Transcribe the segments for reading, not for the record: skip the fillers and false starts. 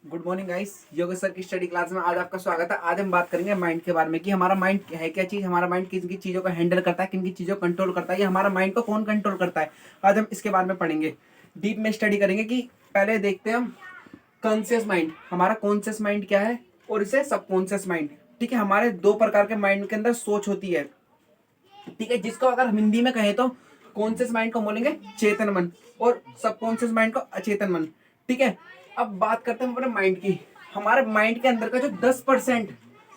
Good morning guys. Yoga sir की study class में आज आपका स्वागत है। आज हम बात करेंगे माइंड के बारे में कि हमारा माइंड है क्या चीज, हमारा माइंड किन किन चीजों को हैंडल करता है, किन किन चीजों को कंट्रोल करता है, या हमारा माइंड को कौन कंट्रोल करता है। आज हम इसके बारे में पढ़ेंगे, डीप में स्टडी करेंगे। कि पहले देखते हैं हम कॉन्शियस माइंड, हमारा कॉन्शियस माइंड क्या है और इसे सबकॉन्शियस माइंड। ठीक है, हमारे दो प्रकार के माइंड के अंदर सोच होती है। ठीक है, जिसको अगर हम हिंदी में कहें तो कॉन्शियस माइंड को बोलेंगे चेतन मन और सबकॉन्शियस माइंड को अचेतन मन। ठीक है, अब बात करते हैं अपने माइंड की। हमारे माइंड के अंदर का जो 10%,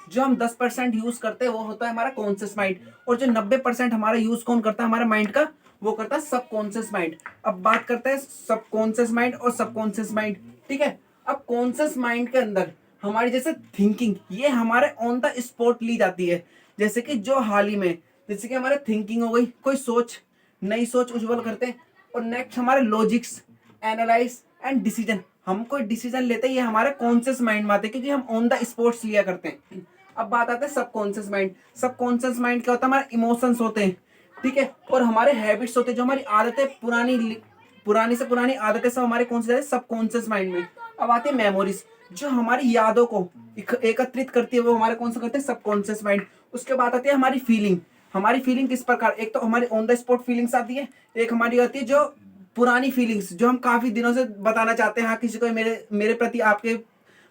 जो हम 10% यूज करते हैं वो होता है हमारा कॉन्शियस माइंड, और जो 90% हमारा यूज कौन करता है हमारे माइंड का, वो करता है सबकॉन्शियस माइंड। अब बात करते हैं सबकॉन्शियस माइंड और सबकॉन्शियस माइंड। ठीक है, अब कॉन्शियस माइंड के अंदर हमारी जैसे थिंकिंग, ये हमारे ऑन द स्पॉट ली जाती है। जैसे कि जो हाल ही में, जैसे कि हमारे थिंकिंग हो गई, कोई सोच, नई सोच उज्जवल करते हैं। और नेक्स्ट हमारे लॉजिक्स, एनालाइज एंड डिसीजन, हम कोई डिसीजन लेते हैं ये हमारे कॉन्शियस माइंड में आते हैं, क्योंकि हम ऑन द स्पॉट्स लिया करते हैं। अब बात आते हैं सबकॉन्शियस माइंड। सबकॉन्शियस माइंड क्या होता है, हमारे इमोशंस होते हैं। ठीक है, और हमारे हैबिट्स होते हैं, जो हमारी आदतें पुरानी से पुरानी आदतें सब हमारे कौन से सबकॉन्शियस माइंड में। अब आती है मेमोरीज, जो हमारी यादों को एकत्रित करती है, वो हमारे कौन सा करते हैं सबकॉन्शियस माइंड। उसके बाद आती है हमारी फीलिंग। हमारी फीलिंग किस प्रकार, एक तो हमारी ऑन द स्पॉट फीलिंग्स आती है, एक हमारी आती है जो पुरानी फीलिंग्स, जो हम काफी दिनों से बताना चाहते हैं, हाँ किसी को मेरे मेरे प्रति आपके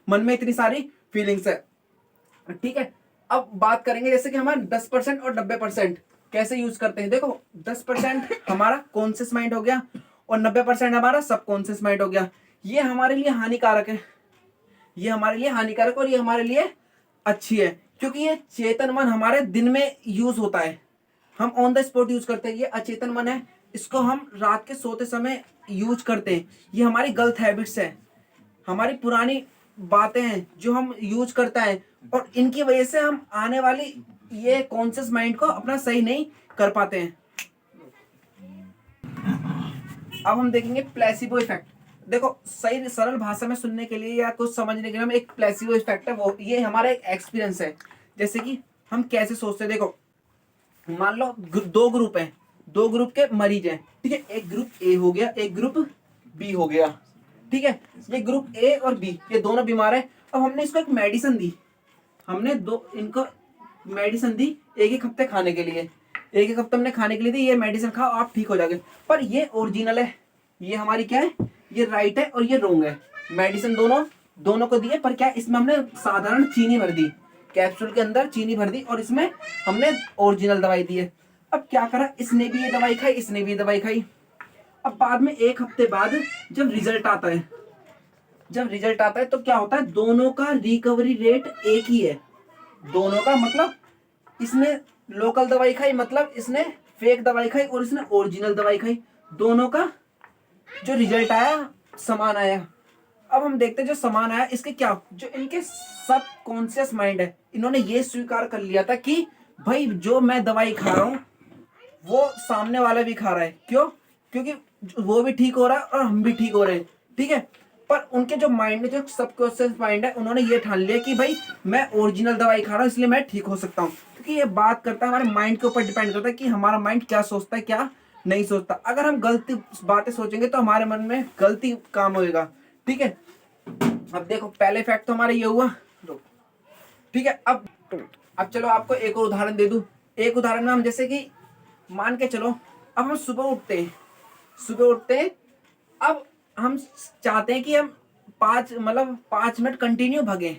मन में इतनी सारी फीलिंग्स है। ठीक है, अब बात करेंगे जैसे कि हमारे 10% और 90% कैसे यूज करते हैं। देखो, 10% हमारा कॉन्शियस माइंड हो गया और 90% हमारा सबकॉन्शियस माइंड हो गया। ये हमारे लिए हानिकारक है, ये हमारे लिए हानिकारक और ये हमारे लिए अच्छी है, क्योंकि ये चेतन मन हमारे दिन में यूज होता है, हम ऑन द स्पॉट यूज करते हैं। ये अचेतन मन है, इसको हम रात के सोते समय यूज करते हैं। ये हमारी गलत हैबिट्स है, हमारी पुरानी बातें हैं जो हम यूज करता है, और इनकी वजह से हम आने वाली ये कॉन्शियस माइंड को अपना सही नहीं कर पाते हैं। अब हम देखेंगे प्लेसिबो इफेक्ट। देखो, सही सरल भाषा में सुनने के लिए या कुछ समझने के लिए हम एक प्लेसिबो इफेक्ट है, वो ये हमारा एक एक्सपीरियंस है। जैसे कि हम कैसे सोचते हैं। देखो, मान लो दो ग्रुप हैं, दो ग्रुप के मरीज हैं। ठीक है, एक ग्रुप ए हो गया, एक ग्रुप बी हो गया। ठीक है, ये ग्रुप ए और बी ये दोनों बीमार है। अब हमने इसको एक मेडिसिन दी, हमने दो इनको मेडिसिन दी एक एक हफ्ते खाने के लिए, एक एक हफ्ते हमने खाने के लिए दी, ये मेडिसिन खाओ आप ठीक हो जाओगे। पर ये ओरिजिनल है, ये हमारी क्या है, ये राइट है और ये रॉन्ग है। मेडिसिन दोनों दोनों को दिए, पर क्या इसमें हमने साधारण चीनी भर दी, कैप्सूल के अंदर चीनी भर दी, और इसमें हमने ओरिजिनल दवाई दी है। अब क्या करा, इसने भी ये दवाई खाई, इसने भी ये दवाई खाई। अब बाद में एक हफ्ते बाद जब रिजल्ट आता है, जब रिजल्ट आता है तो क्या होता है, दोनों का रिकवरी रेट एक ही है। दोनों का मतलब, इसने लोकल दवाई खाई मतलब इसने फेक दवाई खाई, और इसने ओरिजिनल दवाई खाई, दोनों का जो रिजल्ट आया समान आया। अब हम देखते हैं जो समान आया, इसके क्या, जो इनके सब कॉन्शियस माइंड है, इन्होंने ये स्वीकार कर लिया था कि भाई जो मैं दवाई खा रहा हूं वो सामने वाला भी खा रहा है। क्यों, क्योंकि वो भी ठीक हो रहा है और हम भी ठीक हो रहे हैं। ठीक है, पर उनके जो माइंड में जो सबकॉन्शियस माइंड है, उन्होंने ये ठान लिया कि भाई मैं ओरिजिनल दवाई खा रहा हूँ इसलिए मैं ठीक हो सकता हूँ। क्योंकि ये बात करता है हमारे माइंड के ऊपर डिपेंड करता है कि हमारा माइंड क्या सोचता है क्या नहीं सोचता। अगर हम गलती बातें सोचेंगे तो हमारे मन में गलती काम होगा। ठीक है, अब देखो पहले फैक्ट तो हमारा ये हुआ। ठीक है, अब चलो आपको एक और उदाहरण दे दूं। एक उदाहरण में हम जैसे कि मान के चलो, अब हम सुबह उठते हैं, सुबह उठते हैं, अब हम चाहते हैं कि हम 5 मिनट कंटिन्यू भगे।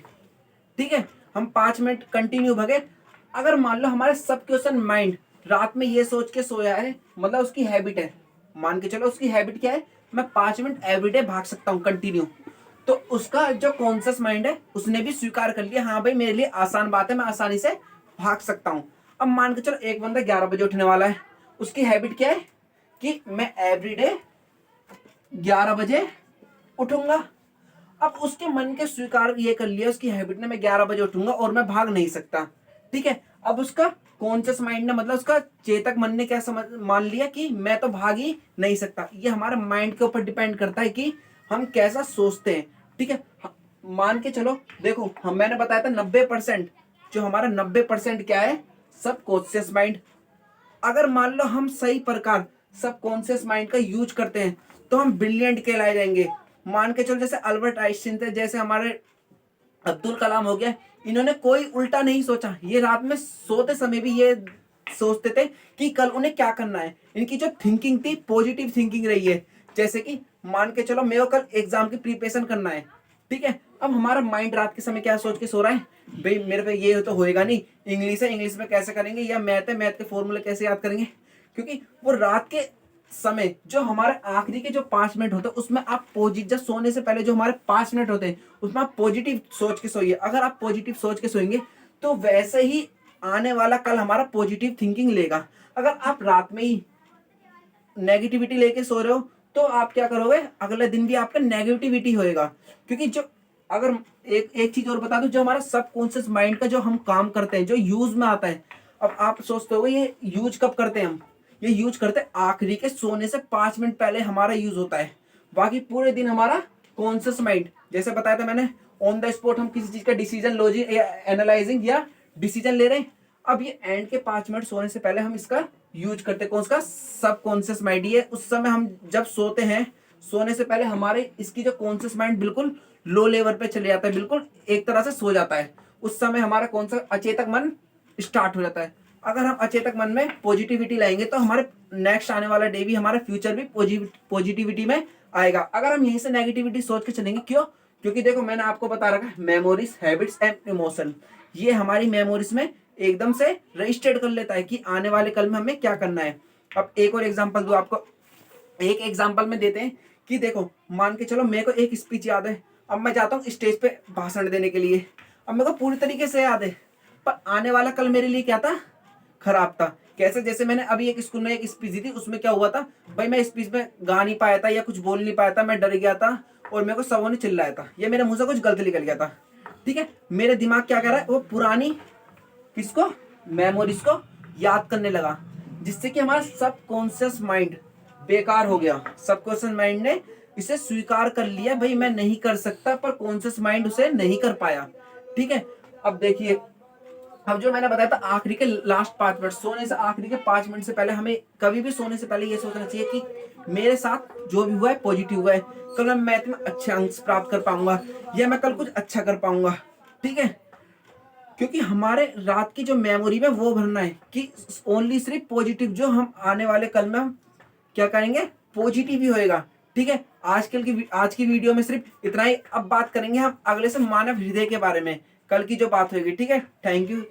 ठीक है, हम 5 मिनट कंटिन्यू भगे। अगर मान लो हमारे सबकॉन्शियस माइंड रात में ये सोच के सोया है, मतलब उसकी हैबिट है, मान के चलो उसकी हैबिट क्या है, मैं 5 मिनट एवरीडे भाग सकता हूँ कंटिन्यू। तो उसका जो कॉन्शियस माइंड है उसने भी स्वीकार कर लिया, हाँ भाई मेरे लिए आसान बात है, मैं आसानी से भाग सकता हूँ। अब मान के चलो एक बंदा 11 बजे उठने वाला है, उसकी हैबिट क्या है कि मैं एवरीडे 11 बजे उठूंगा। अब उसके मन के स्वीकार ये कर लिया उसकी हैबिट ने, मैं 11 बजे उठूंगा और मैं भाग नहीं सकता। ठीक है, अब उसका कॉन्शियस माइंड ने, मतलब उसका चेतक मन ने क्या समझ मान लिया कि मैं तो भाग ही नहीं सकता। ये हमारे माइंड के ऊपर डिपेंड करता है कि हम कैसा सोचते हैं। ठीक है, मान के चलो, देखो हम मैंने बताया था 90%, जो हमारा 90% क्या है, सब कॉन्शियस माइंड। अगर मान लो हम सही प्रकार सबकॉन्शियस माइंड का यूज करते हैं तो हम ब्रिलियंट कहलाए जाएंगे। मान के चलो जैसे अल्बर्ट आइंस्टीन थे, जैसे हमारे अब्दुल कलाम हो गया, इन्होंने कोई उल्टा नहीं सोचा। ये रात में सोते समय भी ये सोचते थे कि कल उन्हें क्या करना है। इनकी जो थिंकिंग थी पॉजिटिव थिंकिंग रही है। जैसे कि मान के चलो मेरे को कल एग्जाम की प्रिपरेशन करना है, ठीक है, अब हमारा माइंड रात के समय क्या सोच के सो रहा है, भाई मेरे पे ये तो होएगा नहीं, इंग्लिश है, इंग्लिश में कैसे करेंगे, या मैथ है, मैथ के फॉर्मूले कैसे याद करेंगे। क्योंकि वो रात के समय जो हमारे आखिरी के जो 5 मिनट होते हैं उसमें आप पॉजिटिव, जब सोने से पहले जो हमारे 5 मिनट होते हैं उसमें आप पॉजिटिव सोच के सोइए। अगर आप पॉजिटिव सोच के सोएंगे तो वैसे ही आने वाला कल हमारा पॉजिटिव थिंकिंग लेगा। अगर आप रात में ही नेगेटिविटी लेके सो रहे हो तो आप क्या करोगे, अगले दिन भी आपका नेगेटिविटी होएगा। क्योंकि जो अगर एक एक चीज और बता दूं, जो हमारा सबकॉन्शियस माइंड का जो हम काम करते हैं जो यूज में आता है, अब आप सोचते हो ये यूज कब करते हैं हम, ये यूज करते हैं आखिरी के सोने से 5 मिनट पहले हमारा यूज होता है। बाकी पूरे दिन हमारा कॉन्शियस माइंड, जैसे बताया था मैंने, ऑन द स्पॉट हम किसी चीज का डिसीजन लॉजिक या एनालाइजिंग या डिसीजन ले रहे हैं। अब ये एंड के 5 मिनट सोने से पहले हम इसका यूज करते हैं, कौन सा, सब कॉन्शियस माइंड। ये उस समय हम जब सोते हैं, सोने से पहले हमारे इसकी जो कॉन्शियस माइंड बिल्कुल लो लेवल पे चले जाता है, बिल्कुल एक तरह से सो जाता है। उस समय हमारा कौन सा अचेतक मन स्टार्ट हो जाता है। अगर हम अचेतक मन में पॉजिटिविटी लाएंगे तो हमारे नेक्स्ट आने वाला डे भी, हमारा फ्यूचर भी पॉजिटिविटी में आएगा। अगर हम यहीं से नेगेटिविटी सोच के चलेंगे, क्यों, क्योंकि देखो मैंने आपको बता रखा है मेमोरीज, हैबिट्स एंड इमोशन, ये हमारी मेमोरीज में एकदम से रजिस्टर्ड कर लेता है कि आने वाले कल में हमें क्या करना है। अब एक और एग्जांपल दूं आपको, एक एग्जांपल में देते हैं कि देखो मान के चलो मेरे को एक स्पीच याद है, अब मैं जाता हूँ स्टेज पे भाषण देने के लिए, अब मेरे को पूरी तरीके से याद है, पर आने वाला कल मेरे लिए क्या था, खराब था। कैसे, जैसे मैंने अभी एक स्कूल में एक स्पीच दी थी, उसमें क्या हुआ था भाई, मैं स्पीच में गा नहीं पाया था या कुछ बोल नहीं पाया था, मैं डर गया था और मेरे को सबों ने चिल्लाया था, या मेरे मुंह से कुछ गलत निकल गया था। ठीक है, मेरे दिमाग क्या कर रहा है, वो पुरानी किसको, मेमोरीज को याद करने लगा, जिससे कि हमारा सबकॉन्शियस माइंड बेकार हो गया। सबकॉन्शियस माइंड ने इसे स्वीकार कर लिया, भाई मैं नहीं कर सकता, पर कॉन्शियस माइंड उसे नहीं कर पाया। ठीक है, अब देखिए, अब जो मैंने बताया था आखिरी के लास्ट 5 मिनट, सोने से आखिरी के 5 मिनट से पहले हमें कभी भी सोने से पहले ये सोचना चाहिए कि मेरे साथ जो भी हुआ है पॉजिटिव हुआ है, कल मैं मैथ में अच्छे अंक प्राप्त कर पाऊंगा, या मैं कल कुछ अच्छा कर पाऊंगा। ठीक है, क्योंकि हमारे रात की जो मेमोरी में वो भरना है कि ओनली सिर्फ पॉजिटिव, जो हम आने वाले कल में हम क्या करेंगे, पॉजिटिव ही होएगा। ठीक है, आज की वीडियो में सिर्फ इतना ही। अब बात करेंगे हम अगले से मानव हृदय के बारे में, कल की जो बात होगी। ठीक है, थैंक यू।